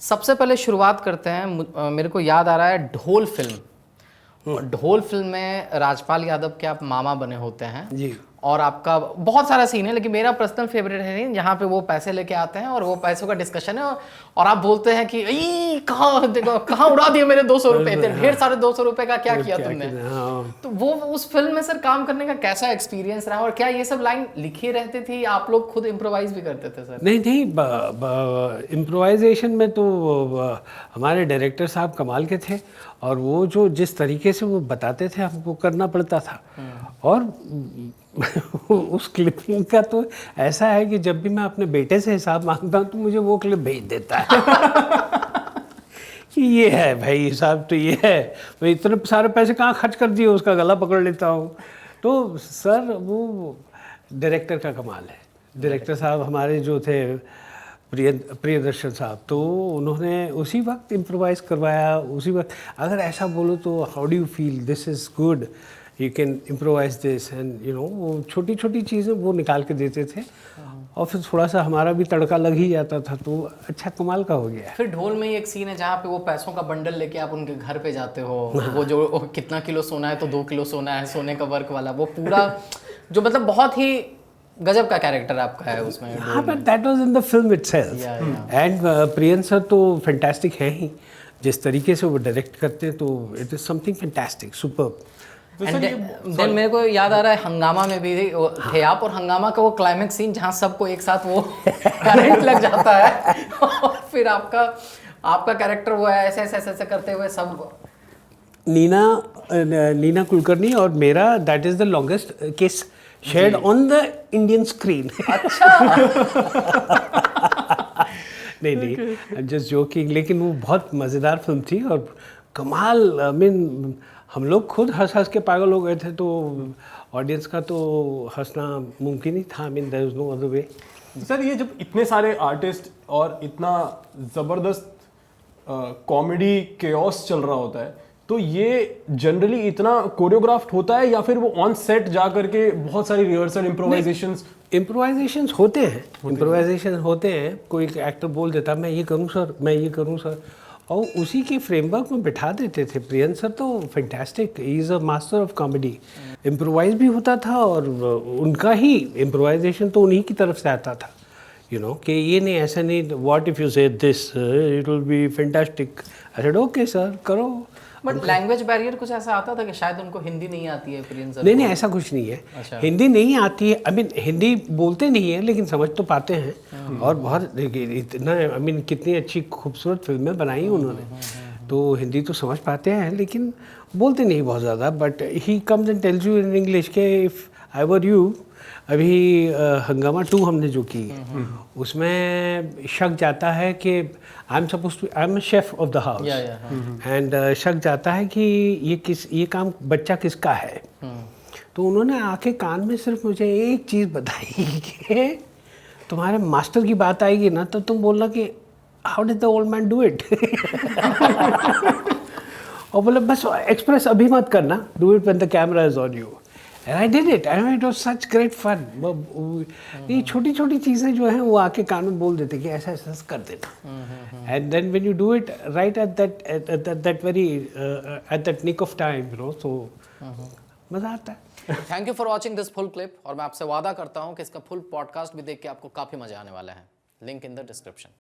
सबसे पहले शुरुआत करते हैं, मेरे को याद आ रहा है ढोल फिल्म। ढोल फिल्म में राजपाल यादव के आप मामा बने होते हैं जी। और आपका बहुत सारा सीन है, लेकिन मेरा पर्सनल फेवरेट है जहाँ पे वो पैसे लेके आते हैं और वो पैसों का डिस्कशन है और आप बोलते हैं कि कहाँ उड़ा दिए मेरे 200 रुपए, इतने ढेर सारे 200 रुपए का क्या किया तुमने। तो वो उस फिल्म में सर काम करने का कैसा एक्सपीरियंस रहा और क्या ये सब लाइन लिखी रहती थी, आप लोग खुद इम्प्रोवाइज भी करते थे सर? नहीं, इम्प्रोवाइजेशन में तो हमारे डायरेक्टर साहब कमाल के थे और वो जो जिस तरीके से वो बताते थे हमको करना पड़ता था। और उस क्लिपिंग का तो ऐसा है कि जब भी मैं अपने बेटे से हिसाब मांगता हूँ तो मुझे वो क्लिप भेज देता है कि ये है भाई हिसाब, तो ये है मैं इतने सारे पैसे कहाँ खर्च कर दिए, उसका गला पकड़ लेता हूँ। तो सर वो डायरेक्टर का कमाल है। डायरेक्टर साहब हमारे जो थे प्रियदर्शन साहब, तो उन्होंने उसी वक्त इम्प्रोवाइज करवाया, उसी वक्त। अगर ऐसा बोलो तो how do you feel, this is good, you can improvise this, and you know वो छोटी छोटी चीज़ें वो निकाल के देते थे और फिर थोड़ा सा हमारा भी तड़का लग ही जाता था, तो अच्छा कमाल का हो गया। फिर ढोल में ही एक सीन है जहाँ पे वो पैसों का बंडल लेके आप उनके घर पे जाते हो, वो जो कितना किलो सोना है तो 2 किलो सोना है, सोने का वर्क वाला वो पूरा जो मतलब बहुत ही गजब का कैरेक्टर आपका है उसमें। हाँ, but that was in the film itself. And prion sir तो फैंटास्टिक है ही, जिस तरीके से वो डायरेक्ट करते हैं तो it is something fantastic, superb. Then मेरे को याद आ रहा है हंगामा में भी थे आप, और हंगामा का वो क्लाइमेक्स सीन जहाँ सबको एक साथ वो करंट लग जाता है और फिर आपका कैरेक्टर वो है ऐसे ऐसे ऐसे करते हुए सब। नीना कुलकर्णी और मेरा दैट इज द लॉन्गेस्ट किस shared on the Indian screen. अच्छा नहीं, जस्ट जोकिंग, लेकिन वो बहुत मज़ेदार फिल्म थी और कमाल। आई मीन हम लोग खुद हंस हंस के पागल हो गए थे, तो ऑडियंस का तो हंसना मुमकिन ही था। I mean there is no other way. Sir ये जब इतने सारे आर्टिस्ट और इतना ज़बरदस्त कॉमेडी केओस चल रहा होता है, तो ये जनरली इतना कोरियोग्राफ्ड होता है या फिर वो ऑन सेट जा करके बहुत सारी रिहर्सल इम्प्रोवाइजेशंस होते हैं। कोई एक्टर बोल देता मैं ये करूं सर, मैं ये करूं सर, और उसी के फ्रेमवर्क में बिठा देते थे। प्रियन सर तो fantastic, he is a master of comedy. Improvise भी होता था और उनका ही इम्प्रोवाइजेशन तो उन्हीं की तरफ से आता था, यू नो कि ये नहीं, ऐसा नहीं, व्हाट इफ़ यू से this it will be fantastic. I said okay sir करो। बट लैंग्वेज बैरियर कुछ ऐसा आता था कि शायद उनको हिंदी नहीं आती है प्रियन सर? नहीं, ऐसा कुछ नहीं है। अच्छा। हिंदी नहीं आती है, आई मीन हिंदी बोलते नहीं है लेकिन समझ तो पाते हैं। और बहुत इतना, आई मीन कितनी अच्छी खूबसूरत फिल्में बनाई उन्होंने, तो हिंदी तो समझ पाते हैं लेकिन बोलते नहीं बहुत ज़्यादा। But he comes and tells you in English के इफ़ आई वर यू। अभी हंगामा 2 हमने जो की, उसमें शक जाता है कि I am chef of the house, and शक जाता है कि ये काम बच्चा किसका है। तो उन्होंने आके कान में सिर्फ मुझे एक चीज़ बताई कि तुम्हारे मास्टर की बात आएगी ना तो तुम बोलना कि how did the old man do it और बोले बस एक्सप्रेस अभी मत करना, do it when the camera is on you. And I did it. I mean, it was such great fun. ये छोटी छोटी चीज़ें जो हैं वो आके कान में बोल देते कि ऐसा ऐसा कर देना। And then when you do it right at that nick of time, you know, so मज़ा आता है। Thank you for watching this full clip, और मैं आपसे वादा करता हूँ कि इसका फुल पॉडकास्ट भी देख के आपको काफ़ी मजा आने वाला है। Link in the description.